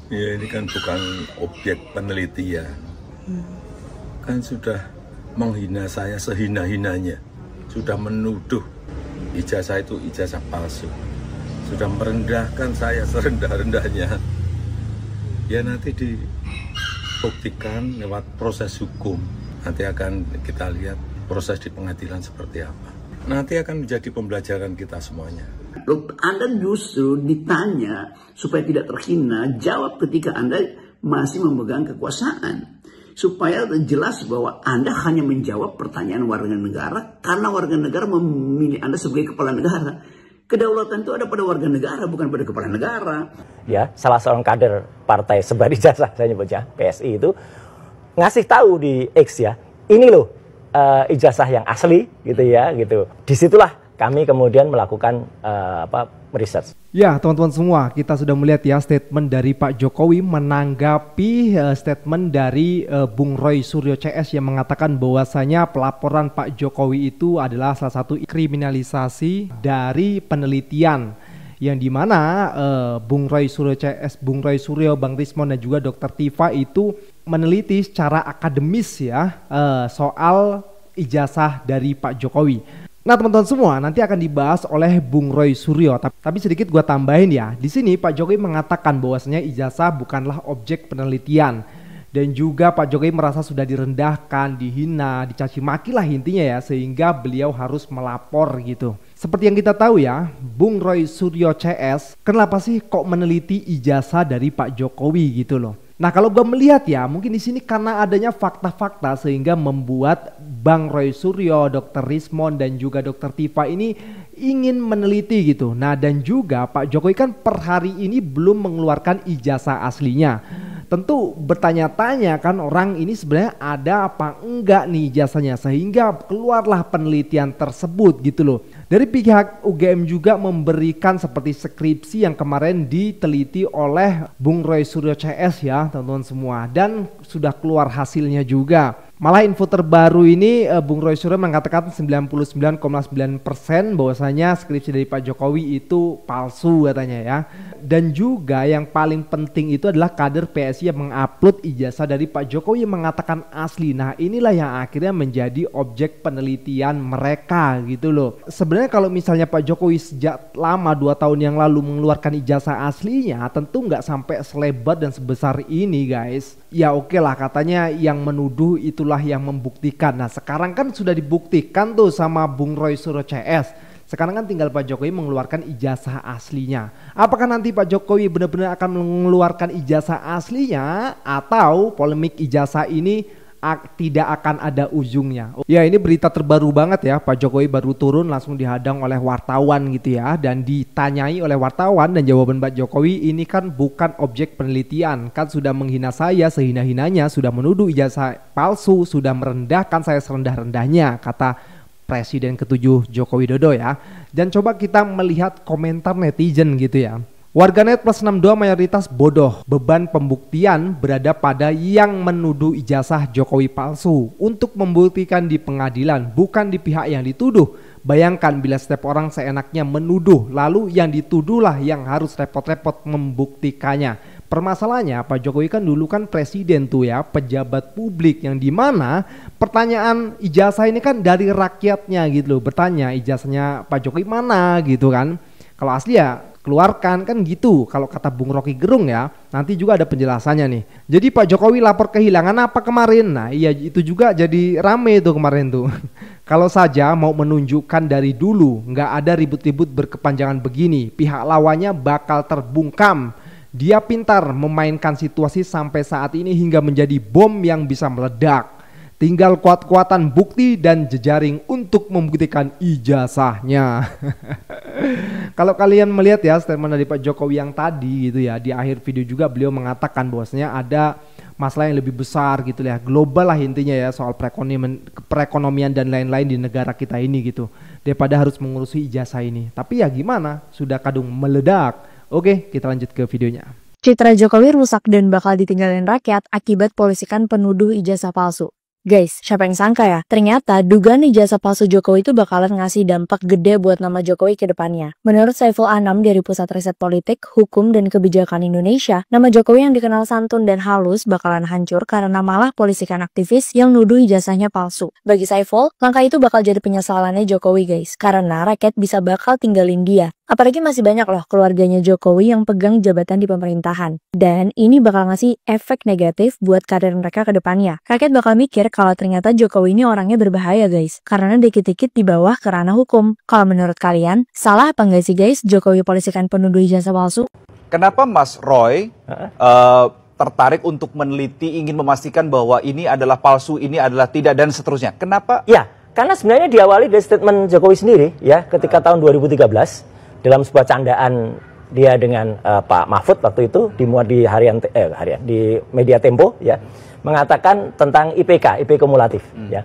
Ya ini kan bukan objek penelitian. Kan sudah menghina saya sehina-hinanya. Sudah menuduh ijazah itu ijazah palsu. Sudah merendahkan saya serendah-rendahnya. Ya nanti dibuktikan lewat proses hukum. Nanti akan kita lihat proses di pengadilan seperti apa. Nanti akan menjadi pembelajaran kita semuanya. Anda justru ditanya supaya tidak terhina, jawab ketika Anda masih memegang kekuasaan. Supaya jelas bahwa Anda hanya menjawab pertanyaan warga negara karena warga negara memilih Anda sebagai kepala negara. Kedaulatan itu ada pada warga negara, bukan pada kepala negara. Ya, salah seorang kader partai sebar ijazah, saya nyebutnya, PSI itu, ngasih tahu di X ya, ini loh ijazah yang asli gitu ya, gitu. Disitulah kami kemudian melakukan research. Ya, teman-teman semua, kita sudah melihat ya statement dari Pak Jokowi menanggapi statement dari Bung Roy Suryo CS yang mengatakan bahwasanya pelaporan Pak Jokowi itu adalah salah satu kriminalisasi dari penelitian yang dimana Bung Roy Suryo CS, Bung Roy Suryo, Bang Rismon dan juga Dr. Tifa itu meneliti secara akademis ya soal ijazah dari Pak Jokowi. Nah teman-teman semua, nanti akan dibahas oleh Bung Roy Suryo. Tapi sedikit gue tambahin ya. Di sini Pak Jokowi mengatakan bahwasanya ijazah bukanlah objek penelitian. Dan juga Pak Jokowi merasa sudah direndahkan, dihina, dicaci maki lah intinya ya. Sehingga beliau harus melapor gitu. Seperti yang kita tahu ya, Bung Roy Suryo CS, kenapa sih kok meneliti ijazah dari Pak Jokowi gitu loh. Nah kalau gue melihat ya, mungkin di sini karena adanya fakta-fakta sehingga membuat Bang Roy Suryo, Dr. Rismon dan juga Dr. Tifa ini ingin meneliti gitu. Nah dan juga Pak Jokowi kan per hari ini belum mengeluarkan ijazah aslinya. Tentu bertanya-tanya kan orang ini sebenarnya ada apa enggak nih ijazahnya sehingga keluarlah penelitian tersebut gitu loh. Dari pihak UGM juga memberikan seperti skripsi yang kemarin diteliti oleh Bung Roy Suryo CS ya teman-teman semua dan sudah keluar hasilnya juga. Malah info terbaru ini Bung Roy Suryo mengatakan 99,9% bahwasanya skripsi dari Pak Jokowi itu palsu katanya ya. Dan juga yang paling penting itu adalah kader PSI yang mengupload ijazah dari Pak Jokowi yang mengatakan asli. Nah inilah yang akhirnya menjadi objek penelitian mereka gitu loh. Sebenarnya kalau misalnya Pak Jokowi sejak lama 2 tahun yang lalu mengeluarkan ijazah aslinya tentu nggak sampai selebar dan sebesar ini guys. Ya oke lah katanya yang menuduh itulah yang membuktikan. Nah sekarang kan sudah dibuktikan tuh sama Bung Roy Suryo CS. Sekarang kan tinggal Pak Jokowi mengeluarkan ijazah aslinya. Apakah nanti Pak Jokowi benar-benar akan mengeluarkan ijazah aslinya atau polemik ijazah ini tidak akan ada ujungnya? Ya ini berita terbaru banget ya, Pak Jokowi baru turun langsung dihadang oleh wartawan gitu ya dan ditanyai oleh wartawan dan jawaban Pak Jokowi ini kan bukan objek penelitian, kan sudah menghina saya sehina-hinanya, sudah menuduh ijazah palsu, sudah merendahkan saya serendah-rendahnya kata Presiden ke-7 Joko Widodo ya. Dan coba kita melihat komentar netizen gitu ya. Warganet plus 62 mayoritas bodoh. Beban pembuktian berada pada yang menuduh ijazah Jokowi palsu untuk membuktikan di pengadilan, bukan di pihak yang dituduh. Bayangkan bila setiap orang seenaknya menuduh, lalu yang dituduhlah yang harus repot-repot membuktikannya. Permasalahannya Pak Jokowi kan dulu kan presiden tuh ya, pejabat publik yang dimana pertanyaan ijazah ini kan dari rakyatnya gitu loh. Bertanya ijazahnya Pak Jokowi mana gitu kan. Kalau asli ya keluarkan kan gitu. Kalau kata Bung Rocky Gerung ya, nanti juga ada penjelasannya nih. Jadi Pak Jokowi lapor kehilangan apa kemarin? Nah iya itu juga jadi rame tuh kemarin tuh. Kalau saja mau menunjukkan dari dulu nggak ada ribut-ribut berkepanjangan begini, pihak lawannya bakal terbungkam. Dia pintar memainkan situasi sampai saat ini hingga menjadi bom yang bisa meledak. Tinggal kuat-kuatan bukti dan jejaring untuk membuktikan ijazahnya. Kalau kalian melihat ya statement dari Pak Jokowi yang tadi gitu ya, di akhir video juga beliau mengatakan bahwasanya ada masalah yang lebih besar gitu ya, global lah intinya ya soal perekonomian dan lain-lain di negara kita ini gitu. Daripada harus mengurusi ijazah ini. Tapi ya gimana, sudah kadung meledak. Oke, kita lanjut ke videonya. Citra Jokowi rusak dan bakal ditinggalin rakyat akibat polisikan penuduh ijazah palsu. Guys, siapa yang sangka ya? Ternyata dugaan ijazah palsu Jokowi itu bakalan ngasih dampak gede buat nama Jokowi ke depannya. Menurut Saiful Anam dari Pusat Riset Politik, Hukum, dan Kebijakan Indonesia, nama Jokowi yang dikenal santun dan halus bakalan hancur karena malah polisikan aktivis yang nuduh ijazahnya palsu. Bagi Saiful, langkah itu bakal jadi penyesalannya Jokowi guys, karena rakyat bisa bakal tinggalin dia. Apalagi masih banyak loh keluarganya Jokowi yang pegang jabatan di pemerintahan. Dan ini bakal ngasih efek negatif buat karir mereka ke depannya. Rakyat bakal mikir kalau ternyata Jokowi ini orangnya berbahaya guys, karena dikit-dikit di bawah ke ranah hukum. Kalau menurut kalian, salah apa nggak sih guys Jokowi polisikan penuduh ijazah palsu? Kenapa Mas Roy tertarik untuk meneliti, ingin memastikan bahwa ini adalah palsu, ini adalah tidak, dan seterusnya? Kenapa? Ya, karena sebenarnya diawali dari statement Jokowi sendiri ya, ketika tahun 2013 dalam sebuah candaan dia dengan Pak Mahfud waktu itu dimuat di di media Tempo ya, mengatakan tentang IPK, IP kumulatif ya,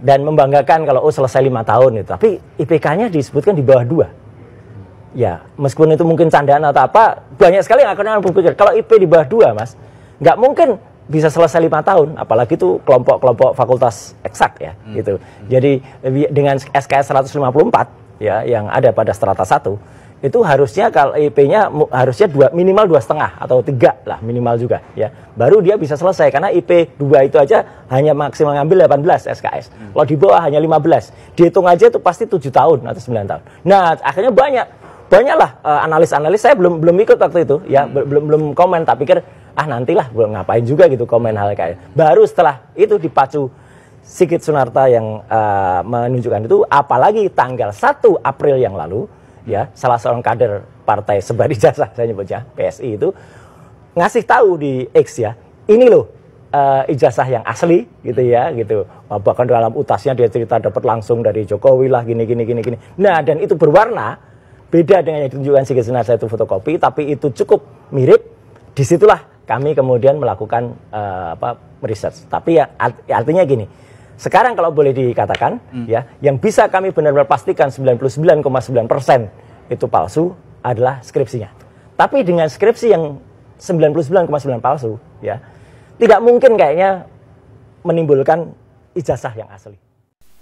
dan membanggakan kalau selesai 5 tahun itu, tapi IPK-nya disebutkan di bawah 2 ya, meskipun itu mungkin candaan atau apa, banyak sekali yang akan berpikir kalau IP di bawah 2 mas, nggak mungkin bisa selesai 5 tahun, apalagi itu kelompok-kelompok fakultas eksak ya gitu. Jadi dengan SKS 154 ya yang ada pada strata 1 itu harusnya kalau IP-nya harusnya minimal 2,5 atau 3 lah minimal juga ya, baru dia bisa selesai, karena IP 2 itu aja hanya maksimal ngambil 18 SKS. Kalau di bawah hanya 15, dihitung aja itu pasti 7 tahun atau 9 tahun. Nah akhirnya banyaklah analis saya belum ikut waktu itu ya, belum komen, tak pikir nantilah belum ngapain juga gitu komen hal kayak. Baru setelah itu dipacu Sigit Sunarta yang menunjukkan itu, apalagi tanggal 1 April yang lalu ya, salah seorang kader partai sebar ijazah, saya nyebutnya PSI itu ngasih tahu di X ya, ini loh ijazah yang asli gitu ya gitu. Bahkan dalam utasnya dia cerita dapat langsung dari Jokowi lah gini. Nah, dan itu berwarna, beda dengan yang ditunjukkan Sigit Sunarta itu fotokopi, tapi itu cukup mirip. Disitulah kami kemudian melakukan research. Tapi ya artinya gini, sekarang kalau boleh dikatakan ya, yang bisa kami benar-benar pastikan 99,9% itu palsu adalah skripsinya. Tapi dengan skripsi yang 99,9 palsu ya, tidak mungkin kayaknya menimbulkan ijazah yang asli.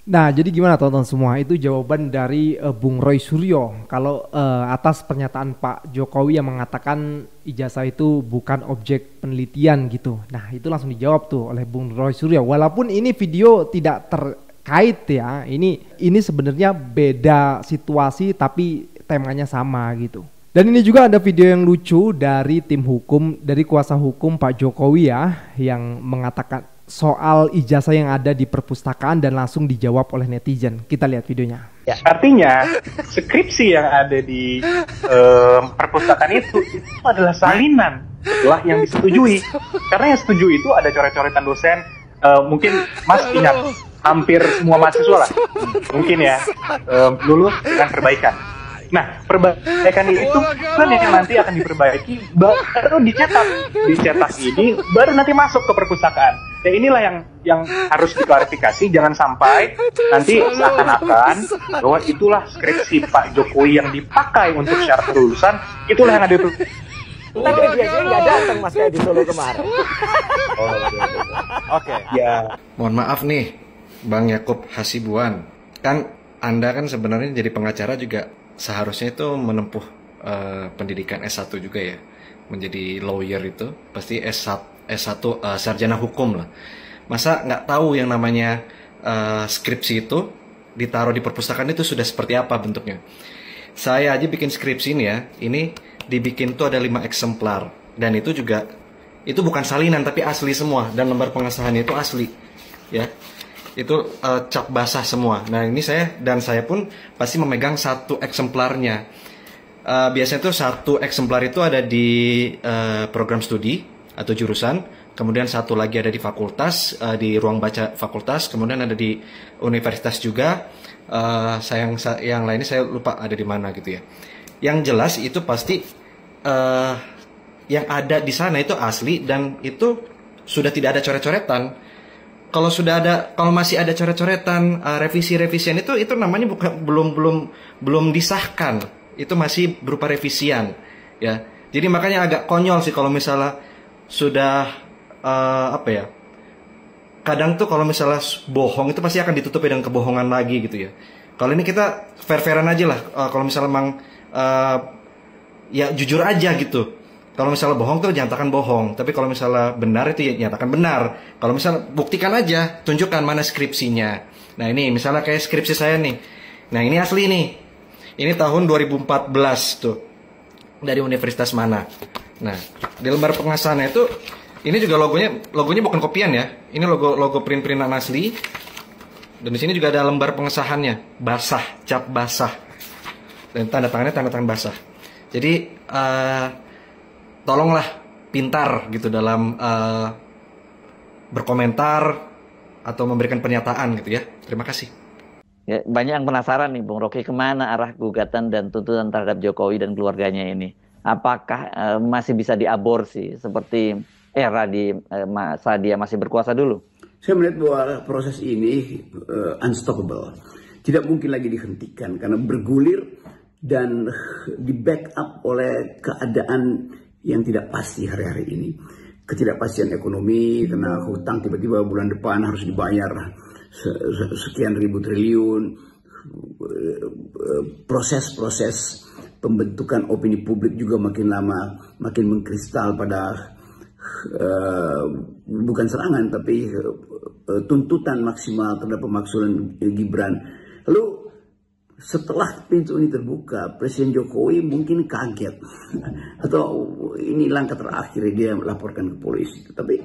Nah, jadi gimana teman-teman semua? Itu jawaban dari Bung Roy Suryo kalau atas pernyataan Pak Jokowi yang mengatakan ijazah itu bukan objek penelitian gitu. Nah, itu langsung dijawab tuh oleh Bung Roy Suryo. Walaupun ini video tidak terkait ya, ini sebenarnya beda situasi tapi temanya sama gitu. Dan ini juga ada video yang lucu dari tim hukum, dari kuasa hukum Pak Jokowi ya, yang mengatakan soal ijazah yang ada di perpustakaan dan langsung dijawab oleh netizen. Kita lihat videonya. Ya. Artinya skripsi yang ada di perpustakaan itu adalah salinan setelah yang disetujui. Karena yang setuju itu ada coret-coretan dosen. Mungkin Mas ingat hampir semua mahasiswa lah, mungkin ya lulus dengan perbaikan. Nah, perbaikan itu kan yang nanti akan diperbaiki, baru dicetak ini, baru nanti masuk ke perpustakaan. Ya inilah yang harus diklarifikasi, jangan sampai nanti seakan-akan bahwa itulah skripsi Pak Jokowi yang dipakai untuk syarat kelulusan, itulah yang ada di Tapi dia nggak datang mas kayak di Solo kemarin. Oke. Ya. Mohon maaf nih, Bang Yakub Hasibuan. Kan Anda kan sebenarnya jadi pengacara juga seharusnya itu menempuh pendidikan S1 juga ya. Menjadi lawyer itu pasti S1 sarjana hukum lah. Masa nggak tahu yang namanya skripsi itu ditaruh di perpustakaan itu sudah seperti apa bentuknya. Saya aja bikin skripsi ini ya, ini dibikin tuh ada 5 eksemplar. Dan itu juga, itu bukan salinan tapi asli semua. Dan lembar pengesahannya itu asli ya. Itu cap basah semua. Nah ini saya pun pasti memegang 1 eksemplarnya. Biasanya tuh 1 eksemplar itu ada di program studi atau jurusan, kemudian 1 lagi ada di fakultas, di ruang baca fakultas, kemudian ada di universitas juga. Yang lainnya saya lupa ada di mana gitu ya. Yang jelas itu pasti yang ada di sana itu asli dan itu sudah tidak ada coret-coretan. Kalau masih ada coret-coretan, revisi-revisian itu namanya belum disahkan. Itu masih berupa revisian, ya. Jadi makanya agak konyol sih kalau misalnya sudah kadang tuh kalau misalnya bohong itu pasti akan ditutupi dengan kebohongan lagi gitu ya. Kalau ini kita fair-fairan aja lah. Kalau misalnya memang ya jujur aja gitu. Kalau misalnya bohong tuh nyatakan bohong. Tapi kalau misalnya benar itu ya nyatakan benar. Kalau misalnya buktikan aja, tunjukkan mana skripsinya. Nah ini misalnya kayak skripsi saya nih. Nah ini asli nih. Ini tahun 2014 tuh. Dari universitas mana. Nah di lembar pengasahannya itu, ini juga logonya bukan kopian ya. Ini logo print-printan asli. Dan di sini juga ada lembar pengesahannya, basah, cap basah. Dan tanda tangan basah. Jadi tolonglah pintar gitu dalam berkomentar atau memberikan pernyataan gitu ya. Terima kasih. Ya, banyak yang penasaran nih Bung Rocky, kemana arah gugatan dan tuntutan terhadap Jokowi dan keluarganya ini. Apakah masih bisa diaborsi seperti era di masa dia masih berkuasa dulu? Saya melihat bahwa proses ini unstoppable. Tidak mungkin lagi dihentikan karena bergulir dan di backup oleh keadaan yang tidak pasti hari-hari ini. Ketidakpastian ekonomi karena hutang tiba-tiba bulan depan harus dibayar sekian ribu triliun. Proses-proses pembentukan opini publik juga makin lama makin mengkristal pada bukan serangan tapi tuntutan maksimal terhadap pemakzulan Gibran. Lalu setelah pintu ini terbuka, Presiden Jokowi mungkin kaget atau ini langkah terakhir dia melaporkan ke polisi. Tapi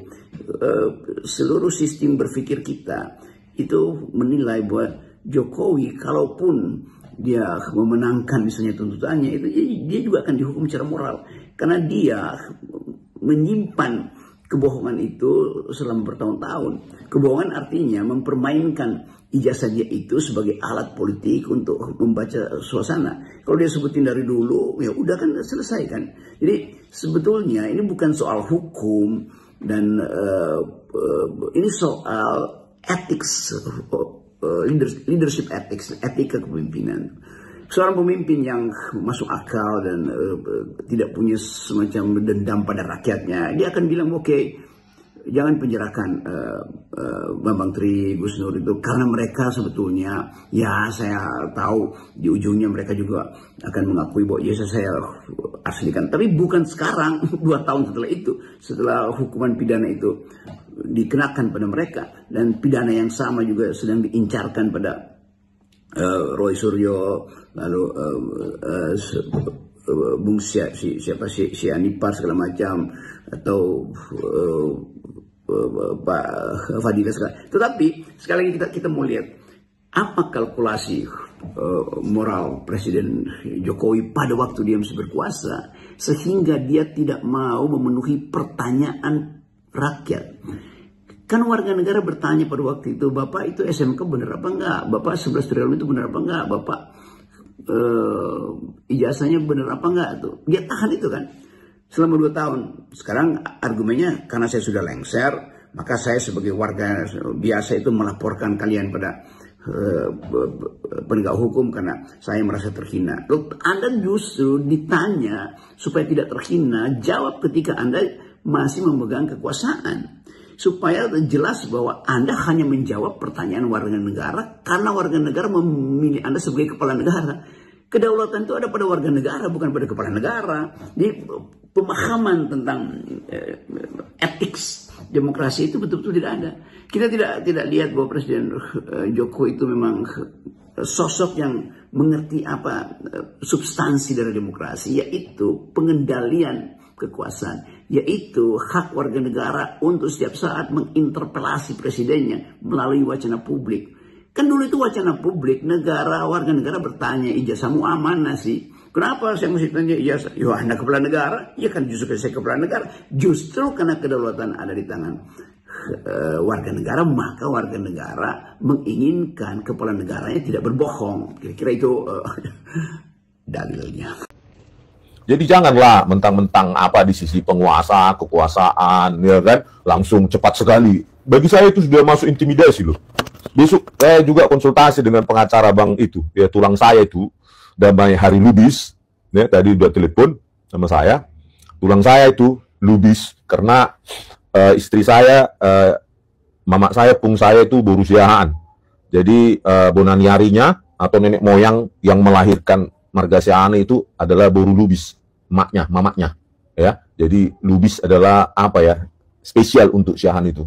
seluruh sistem berpikir kita itu menilai bahwa Jokowi kalaupun dia memenangkan misalnya tuntutannya itu, dia juga akan dihukum secara moral karena dia menyimpan kebohongan itu selama bertahun-tahun. Kebohongan artinya mempermainkan ijazah dia itu sebagai alat politik untuk membaca suasana. Kalau dia sebutin dari dulu, ya udah kan selesai kan. Jadi sebetulnya ini bukan soal hukum dan ini soal ethics, leadership ethics, etika kepemimpinan. Seorang pemimpin yang masuk akal dan tidak punya semacam dendam pada rakyatnya, dia akan bilang oke, jangan penjarakan Bambang Tri, Gus Nur itu karena mereka sebetulnya ya saya tahu di ujungnya mereka juga akan mengakui bahwa ya saya aslikan, tapi bukan sekarang 2 tahun setelah itu, setelah hukuman pidana itu dikenakan pada mereka dan pidana yang sama juga sedang diincarkan pada Roy Suryo, lalu Bung siapa si Anipar segala macam atau Pak Fadila segala. Tetapi sekali lagi kita mau lihat apa kalkulasi moral Presiden Jokowi pada waktu dia masih berkuasa sehingga dia tidak mau memenuhi pertanyaan rakyat. Kan warga negara bertanya pada waktu itu, Bapak itu SMK benar apa enggak? Bapak 11 triliun itu benar apa enggak? Bapak ijazahnya benar apa enggak? Tuh. Dia tahan itu kan selama 2 tahun. Sekarang argumennya karena saya sudah lengser, maka saya sebagai warga biasa itu melaporkan kalian pada penegak hukum karena saya merasa terhina. Loh, Anda justru ditanya supaya tidak terhina, jawab ketika Anda masih memegang kekuasaan. Supaya jelas bahwa Anda hanya menjawab pertanyaan warga negara karena warga negara memilih Anda sebagai kepala negara. Kedaulatan itu ada pada warga negara, bukan pada kepala negara. Jadi pemahaman tentang etik demokrasi itu betul-betul tidak ada. Kita tidak lihat bahwa Presiden Jokowi itu memang sosok yang mengerti apa substansi dari demokrasi, yaitu pengendalian kekuasaan, yaitu hak warga negara untuk setiap saat menginterpelasi presidennya melalui wacana publik. Kan dulu itu wacana publik, warga negara bertanya, ijazahmu amanah sih? Kenapa saya mesti tanya ijazah? Ya Anda kepala negara, ya kan justru saya kepala negara. Justru karena kedaulatan ada di tangan warga negara, maka warga negara menginginkan kepala negaranya tidak berbohong. Kira-kira itu dalilnya. Jadi janganlah mentang-mentang apa di sisi penguasa, kekuasaan, ya kan, langsung cepat sekali. Bagi saya itu sudah masuk intimidasi loh. Besok saya juga konsultasi dengan pengacara bang itu, ya tulang saya itu, namanya Hari Lubis, ya tadi udah telepon sama saya. Tulang saya itu Lubis karena istri saya mama saya, pung saya itu Boru Siahaan. Jadi bonaniarinya atau nenek moyang yang melahirkan marga Siahaan itu adalah Boru Lubis, mamanya, ya. Jadi Lubis adalah apa ya? Spesial untuk Siahaan itu.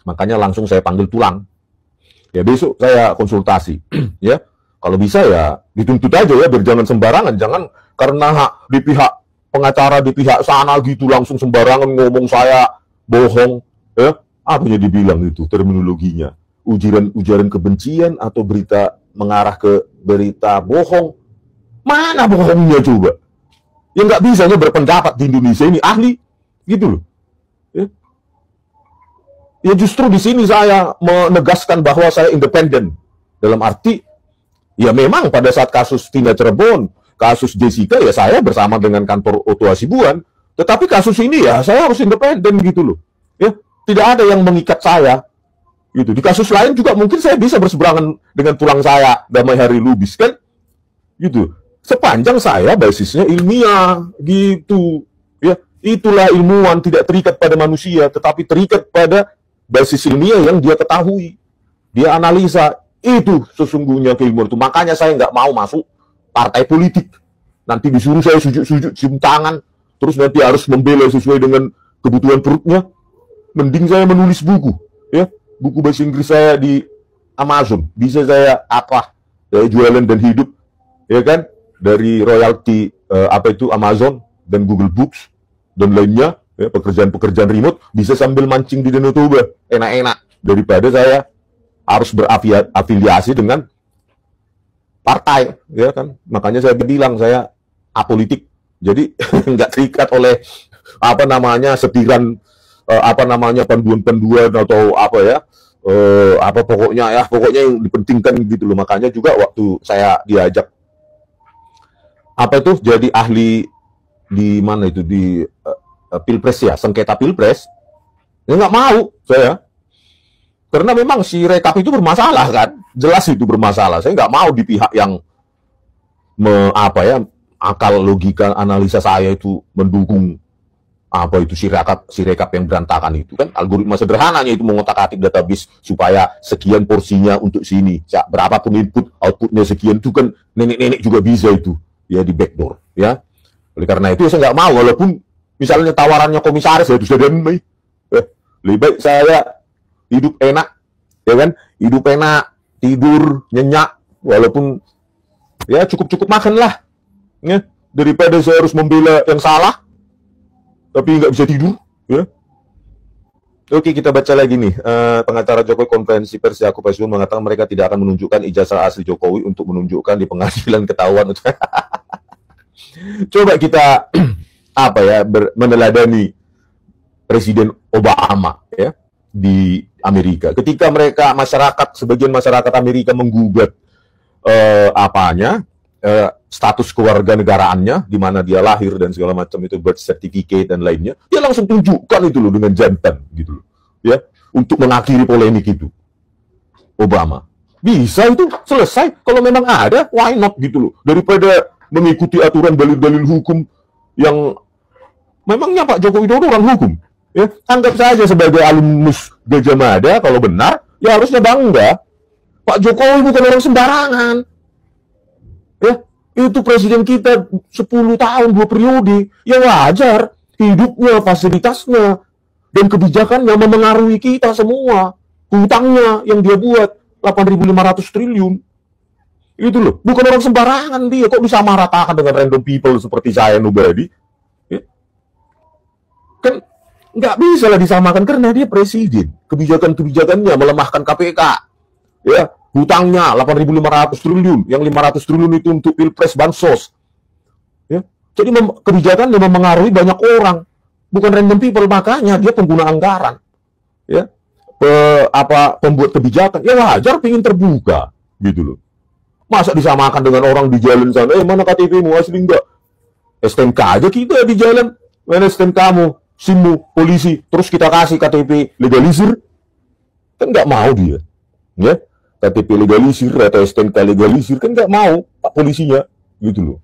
Makanya langsung saya panggil tulang. Ya besok saya konsultasi, ya. Kalau bisa ya dituntut aja ya, biar jangan sembarangan, jangan karena di pihak pengacara di pihak sana gitu langsung sembarangan ngomong saya bohong, ya. Apanya dibilang itu terminologinya? Ujaran kebencian atau berita mengarah ke berita bohong? Mana bohongnya coba? Ya nggak bisanya berpendapat di Indonesia ini ahli, gitu loh. Ya justru di sini saya menegaskan bahwa saya independen. Dalam arti, ya memang pada saat kasus Tina Cirebon, kasus Jessica, ya saya bersama dengan kantor Otto Hasibuan. Tetapi kasus ini ya saya harus independen gitu loh. Ya, tidak ada yang mengikat saya. Gitu. Di kasus lain juga mungkin saya bisa berseberangan dengan tulang saya, Damai Hari Lubis kan. Gitu. Sepanjang saya basisnya ilmiah gitu. Ya, itulah ilmuwan, tidak terikat pada manusia, tetapi terikat pada basis ilmiah yang dia ketahui, dia analisa, itu sesungguhnya keilmuan itu. Makanya saya nggak mau masuk partai politik. Nanti disuruh saya sujud-sujud, cium tangan, terus nanti harus membela sesuai dengan kebutuhan perutnya. Mending saya menulis buku, ya, buku bahasa Inggris saya di Amazon, bisa saya jualan dan hidup, ya kan, dari royalti Amazon dan Google Books dan lainnya. Ya, pekerjaan-pekerjaan remote bisa sambil mancing di Danau Toba, enak-enak, daripada saya harus berafiliasi dengan partai, ya kan. Makanya saya bilang saya apolitik, jadi nggak terikat oleh setiran panduan-panduan atau pokoknya yang dipentingkan gitu loh. Makanya juga waktu saya diajak jadi ahli di mana itu di Pilpres ya, sengketa Pilpres, ya nggak mau saya, karena memang si rekap itu bermasalah kan, jelas itu bermasalah. Saya nggak mau di pihak yang akal logika analisa saya itu mendukung si rekap yang berantakan itu kan. Algoritma sederhananya itu mengotak-atik database supaya sekian porsinya untuk sini, berapapun input outputnya sekian, itu kan nenek-nenek juga bisa itu ya di backdoor ya. Oleh karena itu saya nggak mau, walaupun misalnya tawarannya komisaris ya sudah damai. Lebih baik saya hidup enak, ya kan? Hidup enak, tidur nyenyak, walaupun ya cukup makan lah, ya, daripada saya harus membela yang salah, tapi nggak bisa tidur, ya. Oke, kita baca lagi nih. Pengacara Jokowi konferensi pers Yakub Hasibuan mengatakan mereka tidak akan menunjukkan ijazah asli Jokowi untuk menunjukkan di pengadilan ketahuan. Coba kita meneladani Presiden Obama ya di Amerika. Ketika sebagian masyarakat Amerika menggugat status kewarganegaraannya, di mana dia lahir dan segala macam itu, birth certificate dan lainnya, dia langsung tunjukkan itu loh dengan jantan gitu loh, ya, untuk mengakhiri polemik itu. Obama bisa itu selesai kalau memang ada, why not gitu loh, daripada mengikuti aturan dalil-dalil hukum yang memangnya Pak Joko Widodo orang hukum, ya, anggap saja sebagai alumnus Gajah Mada. Kalau benar, ya harusnya bangga. Pak Jokowi bukan orang sembarangan, ya, itu presiden kita 10 tahun 2 periode, ya wajar hidupnya, fasilitasnya, dan kebijakannya memengaruhi kita semua. Hutangnya yang dia buat 8.500 triliun. Itu loh, bukan orang sembarangan dia. Kok bisa meratakan dengan random people seperti saya, nobody? Ya. Kan nggak bisa lah disamakan karena dia presiden. Kebijakan-kebijakannya melemahkan KPK. Ya, hutangnya 8.500 triliun. Yang 500 triliun itu untuk Pilpres Bansos. Ya. Jadi kebijakannya memengaruhi banyak orang. Bukan random people, makanya dia pengguna anggaran. Ya. Pembuat kebijakan. Ya wajar pengen terbuka. Gitu loh. Masa disamakan dengan orang di jalan sana, mana KTP-mu, asli enggak? STNK aja kita di jalan, mana STNK-mu, SIM-mu, polisi, terus kita kasih KTP legalisir? Kan nggak mau dia. Ya? KTP legalisir atau STNK legalisir, kan nggak mau Pak polisinya. Gitu loh.